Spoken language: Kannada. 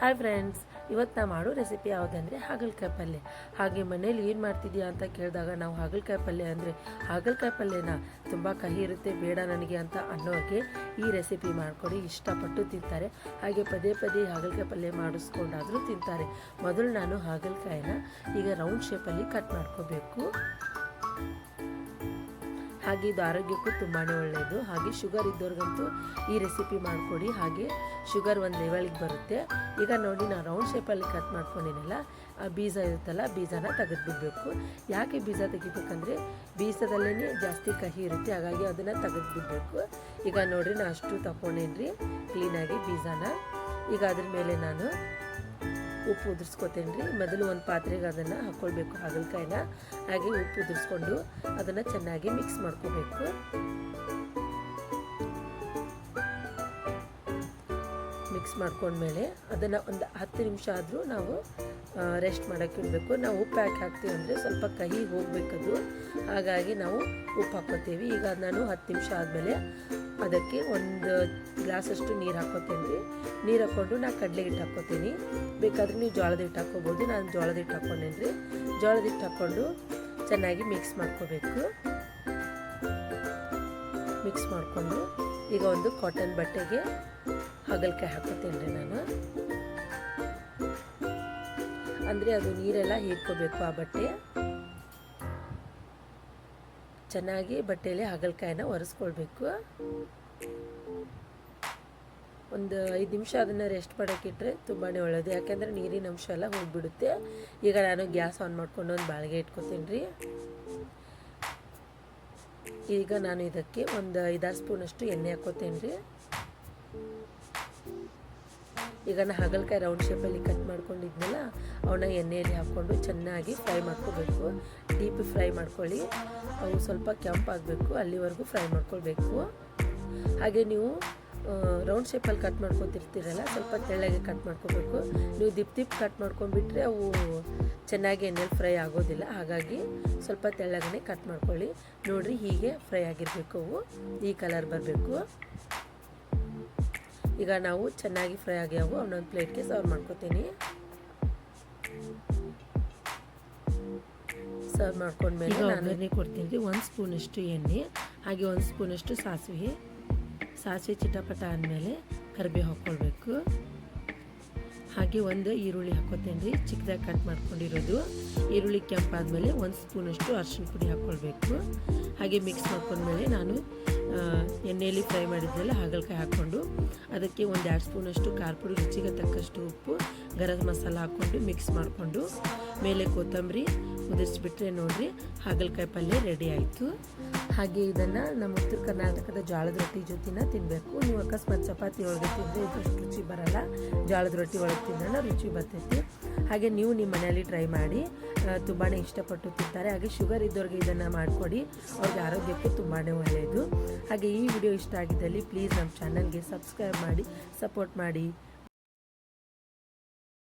ಹಾಯ್ ಫ್ರೆಂಡ್ಸ್, ಇವತ್ತು ನಾ ಮಾಡೋ ರೆಸಿಪಿ ಯಾವುದಂದರೆ ಹಾಗಲಕಾಯಿ ಪಲ್ಯ. ಹಾಗೆ ಮನೇಲಿ ಏನು ಮಾಡ್ತಿದ್ಯಾ ಅಂತ ಕೇಳಿದಾಗ ನಾವು ಹಾಗಲಕಾಯಿ ಪಲ್ಯ ಅಂದರೆ ಹಾಗಲಕಾಯಿ ಪಲ್ಯನ ತುಂಬ ಕಹಿ ಇರುತ್ತೆ ಬೇಡ ನನಗೆ ಅಂತ ಅನ್ನೋರಿಗೆ ಈ ರೆಸಿಪಿ ಮಾಡಿಕೊಡಿ, ಇಷ್ಟಪಟ್ಟು ತಿಂತಾರೆ. ಹಾಗೆ ಪದೇ ಪದೇ ಹಾಗಲಕಾಯಿ ಪಲ್ಯ ಮಾಡಿಸ್ಕೊಂಡಾದರೂ ತಿಂತಾರೆ. ಮೊದಲು ನಾನು ಹಾಗಲಕಾಯಿನ ಈಗ ರೌಂಡ್ ಶೇಪಲ್ಲಿ ಕಟ್ ಮಾಡ್ಕೋಬೇಕು. ಹಾಗೆ ಇದು ಆರೋಗ್ಯಕ್ಕೂ ತುಂಬಾ ಒಳ್ಳೆಯದು. ಹಾಗೆ ಶುಗರ್ ಇದ್ದವ್ರಿಗಂತೂ ಈ ರೆಸಿಪಿ ಮಾಡಿಕೊಡಿ. ಹಾಗೆ ಶುಗರ್ ಒಂದು ಲೆವೆಲಿಗೆ ಬರುತ್ತೆ. ಈಗ ನೋಡಿ ನಾನು ರೌಂಡ್ ಶೇಪಲ್ಲಿ ಕಟ್ ಮಾಡ್ಕೊಂಡಿನಲ್ಲ, ಆ ಬೀಜ ಇರುತ್ತಲ್ಲ, ಬೀಜನ ತೆಗೆದುಬಿಡ್ಬೇಕು. ಯಾಕೆ ಬೀಜ ತೆಗಿಬೇಕಂದ್ರೆ ಬೀಜದಲ್ಲೇ ಜಾಸ್ತಿ ಕಹಿ ಇರುತ್ತೆ, ಹಾಗಾಗಿ ಅದನ್ನು ತೆಗೆದುಬಿಡ್ಬೇಕು. ಈಗ ನೋಡಿರಿ ನಾನು ಅಷ್ಟು ತಗೊಂಡೇನ್ರಿ ಕ್ಲೀನಾಗಿ ಬೀಜನ. ಈಗ ಅದ್ರ ಮೇಲೆ ನಾನು ಉಪ್ಪು ಉದುರಿಸ್ಕೊತೇನೆ ರೀ. ಮೊದಲು ಒಂದು ಪಾತ್ರೆಗೆ ಅದನ್ನು ಹಾಕ್ಕೊಳ್ಬೇಕು ಹಾಗಲಕಾಯಿನ. ಹಾಗೆ ಉಪ್ಪು ಉದುರಿಸ್ಕೊಂಡು ಅದನ್ನು ಚೆನ್ನಾಗಿ ಮಿಕ್ಸ್ ಮಾಡ್ಕೋಬೇಕು. ಮಿಕ್ಸ್ ಮಾಡ್ಕೊಂಡ್ಮೇಲೆ ಅದನ್ನು ಒಂದು 10 ನಿಮಿಷ ಆದರೂ ನಾವು ರೆಸ್ಟ್ ಮಾಡೋಕ್ಕೆ ಇಡಬೇಕು. ನಾವು ಉಪ್ಪು ಹಾಕ್ತೀವಿ ಅಂದರೆ ಸ್ವಲ್ಪ ಕಹಿ ಹೋಗಬೇಕದು, ಹಾಗಾಗಿ ನಾವು ಉಪ್ಪು ಹಾಕ್ಕೋತೀವಿ. ಈಗ ನಾನು 10 ನಿಮಿಷ ಆದಮೇಲೆ ಅದಕ್ಕೆ ಒಂದು ಗ್ಲಾಸಷ್ಟು ನೀರು ಹಾಕ್ಕೋತೀನಿ ರೀ. ನೀರು ಹಾಕ್ಕೊಂಡು ನಾನು ಕಡಲೆ ಹಿಟ್ಟು ಹಾಕ್ಕೋತೀನಿ. ಬೇಕಾದರೆ ನೀವು ಜೋಳದ ಹಿಟ್ಟು ಹಾಕ್ಕೋಬೋದು. ನಾನು ಜೋಳದ ಹಿಟ್ಟು ಹಾಕ್ಕೊಂಡೇನಿ ರೀ. ಜೋಳದ ಹಿಟ್ಟು ಹಾಕ್ಕೊಂಡು ಚೆನ್ನಾಗಿ ಮಿಕ್ಸ್ ಮಾಡ್ಕೋಬೇಕು. ಮಿಕ್ಸ್ ಮಾಡಿಕೊಂಡು ಈಗ ಒಂದು ಕಾಟನ್ ಬಟ್ಟೆಗೆ ಹಾಗಲಕಾಯಿ ಹಾಕ್ಕೋತೀನಿ ರೀ ನಾನು. ಅಂದರೆ ಅದು ನೀರೆಲ್ಲ ಹೀರ್ಕೋಬೇಕು ಆ ಬಟ್ಟೆ. ಚೆನ್ನಾಗಿ ಬಟ್ಟೆಯಲ್ಲಿ ಹಾಗಲಕಾಯಿನ ಒರೆಸ್ಕೊಳ್ಬೇಕು. ಒಂದು 5 ನಿಮಿಷ ಅದನ್ನು ರೆಸ್ಟ್ ಮಾಡೋಕ್ಕಿಟ್ರೆ ತುಂಬಾ ಒಳ್ಳೆಯದು, ಯಾಕೆಂದರೆ ನೀರಿನ ಅಂಶ ಎಲ್ಲ ಹೋಗಿಬಿಡುತ್ತೆ. ಈಗ ನಾನು ಗ್ಯಾಸ್ ಆನ್ ಮಾಡ್ಕೊಂಡು ಒಂದು ಬಾಳಿಗೆ ಇಟ್ಕೊತೀನಿ ರೀ. ಈಗ ನಾನು ಇದಕ್ಕೆ ಒಂದು 5-6 ಸ್ಪೂನಷ್ಟು ಎಣ್ಣೆ ಹಾಕ್ಕೋತೀನಿ ರೀ. ಈಗ ನಾನು ಹಾಗಲಕಾಯಿ ರೌಂಡ್ ಶೇಪಲ್ಲಿ ಕಟ್ ಮಾಡ್ಕೊಂಡಿದ್ನಲ್ಲ, ಅವನ್ನ ಎಣ್ಣೆಯಲ್ಲಿ ಹಾಕ್ಕೊಂಡು ಚೆನ್ನಾಗಿ ಫ್ರೈ ಮಾಡ್ಕೋಬೇಕು. ಡೀಪ್ ಫ್ರೈ ಮಾಡ್ಕೊಳ್ಳಿ. ಅವು ಸ್ವಲ್ಪ ಕೆಂಪಾಗಬೇಕು, ಅಲ್ಲಿವರೆಗೂ ಫ್ರೈ ಮಾಡ್ಕೊಳ್ಬೇಕು. ಹಾಗೆ ನೀವು ರೌಂಡ್ ಶೇಪಲ್ಲಿ ಕಟ್ ಮಾಡ್ಕೊತಿರ್ತೀರಲ್ಲ, ಸ್ವಲ್ಪ ತೆಳ್ಳಗೆ ಕಟ್ ಮಾಡ್ಕೋಬೇಕು. ನೀವು ದಿಪ್ ಕಟ್ ಮಾಡ್ಕೊಂಡ್ಬಿಟ್ರೆ ಅವು ಚೆನ್ನಾಗಿ ಎಣ್ಣೆಲಿ ಫ್ರೈ ಆಗೋದಿಲ್ಲ, ಹಾಗಾಗಿ ಸ್ವಲ್ಪ ತೆಳ್ಳಗನೆ ಕಟ್ ಮಾಡ್ಕೊಳ್ಳಿ. ನೋಡಿರಿ, ಹೀಗೆ ಫ್ರೈ ಆಗಿರಬೇಕು, ಅವು ಈ ಕಲರ್ ಬರಬೇಕು. ಈಗ ನಾವು ಚೆನ್ನಾಗಿ ಫ್ರೈ ಆಗ್ಯಾವು, ಅವನೊಂದು ಪ್ಲೇಟ್ಗೆ ಸರ್ವ್ ಮಾಡ್ಕೊತೀನಿ. ಸರ್ವ್ ಮಾಡ್ಕೊಂಡ್ಮೇಲೆ ನಾನು ಎಣ್ಣೆ ಕೊಡ್ತೀನಿ ರೀ. 1 ಸ್ಪೂನಷ್ಟು ಎಣ್ಣೆ, ಹಾಗೆ 1 ಸ್ಪೂನಷ್ಟು ಸಾಸಿವೆ ಚಿಟಪಟ ಆದಮೇಲೆ ಕರಿಬೇವು ಹಾಕ್ಕೊಳ್ಬೇಕು. ಹಾಗೆ ಒಂದು ಈರುಳ್ಳಿ ಹಾಕ್ಕೊತೇನೆ ರೀ, ಚಿಕ್ಕದಾಗಿ ಕಟ್ ಮಾಡ್ಕೊಂಡಿರೋದು. ಈರುಳ್ಳಿ ಕೆಂಪಾದಮೇಲೆ 1 ಸ್ಪೂನಷ್ಟು ಅರಿಶಿನ ಪುಡಿ ಹಾಕ್ಕೊಳ್ಬೇಕು. ಹಾಗೆ ಮಿಕ್ಸ್ ಮಾಡ್ಕೊಂಡ್ಮೇಲೆ ನಾನು ಎಣ್ಣೆಯಲ್ಲಿ ಫ್ರೈ ಮಾಡಿದ್ಮೇಲೆ ಹಾಗಲಕಾಯಿ ಹಾಕ್ಕೊಂಡು ಅದಕ್ಕೆ 1-2 ಸ್ಪೂನಷ್ಟು ಖಾರ ಪುಡಿ, ರುಚಿಗೆ ತಕ್ಕಷ್ಟು ಉಪ್ಪು, ಗರಂ ಮಸಾಲ ಹಾಕ್ಕೊಂಡು ಮಿಕ್ಸ್ ಮಾಡಿಕೊಂಡು ಮೇಲೆ ಕೊತ್ತಂಬರಿ ಉದುರಿಸ್ಬಿಟ್ರೆ ನೋಡಿರಿ ಹಾಗಲಕಾಯಿ ಪಲ್ಯ ರೆಡಿ ಆಯಿತು. ಹಾಗೆ ಇದನ್ನು ನಮ್ಮ ಉತ್ತರ ಕರ್ನಾಟಕದ ಜೋಳದ ರೊಟ್ಟಿ ಜೊತೆನ ತಿನ್ನಬೇಕು. ನೀವು ಅಕಸ್ಮಾತ್ ಚಪಾತಿ ಒಳಗೆ ತಿಂದರೆ ಇದಷ್ಟು ರುಚಿ ಬರಲ್ಲ, ಜೋಳದ ರೊಟ್ಟಿ ಒಳಗೆ ತಿನ್ನೋಣ ರುಚಿ ಬರ್ತೈತಿ. ಹಾಗೆ ನೀವು ನಿಮ್ಮ ಮನೆಯಲ್ಲಿ ಟ್ರೈ ಮಾಡಿ, ತುಂಬಾ ಇಷ್ಟಪಟ್ಟು ತಿಂತಾರೆ. ಹಾಗೆ ಶುಗರ್ ಇದ್ದವ್ರಿಗೆ ಇದನ್ನು ಮಾಡಿಕೊಡಿ, ಅವ್ರಿಗೆ ಆರೋಗ್ಯಕ್ಕೂ ತುಂಬಾ ಒಳ್ಳೆಯದು. ಹಾಗೆ ಈ ವಿಡಿಯೋ ಇಷ್ಟ ಆಗಿದ್ದಲ್ಲಿ ಪ್ಲೀಸ್ ನಮ್ಮ ಚಾನಲ್ಗೆ ಸಬ್ಸ್ಕ್ರೈಬ್ ಮಾಡಿ, ಸಪೋರ್ಟ್ ಮಾಡಿ.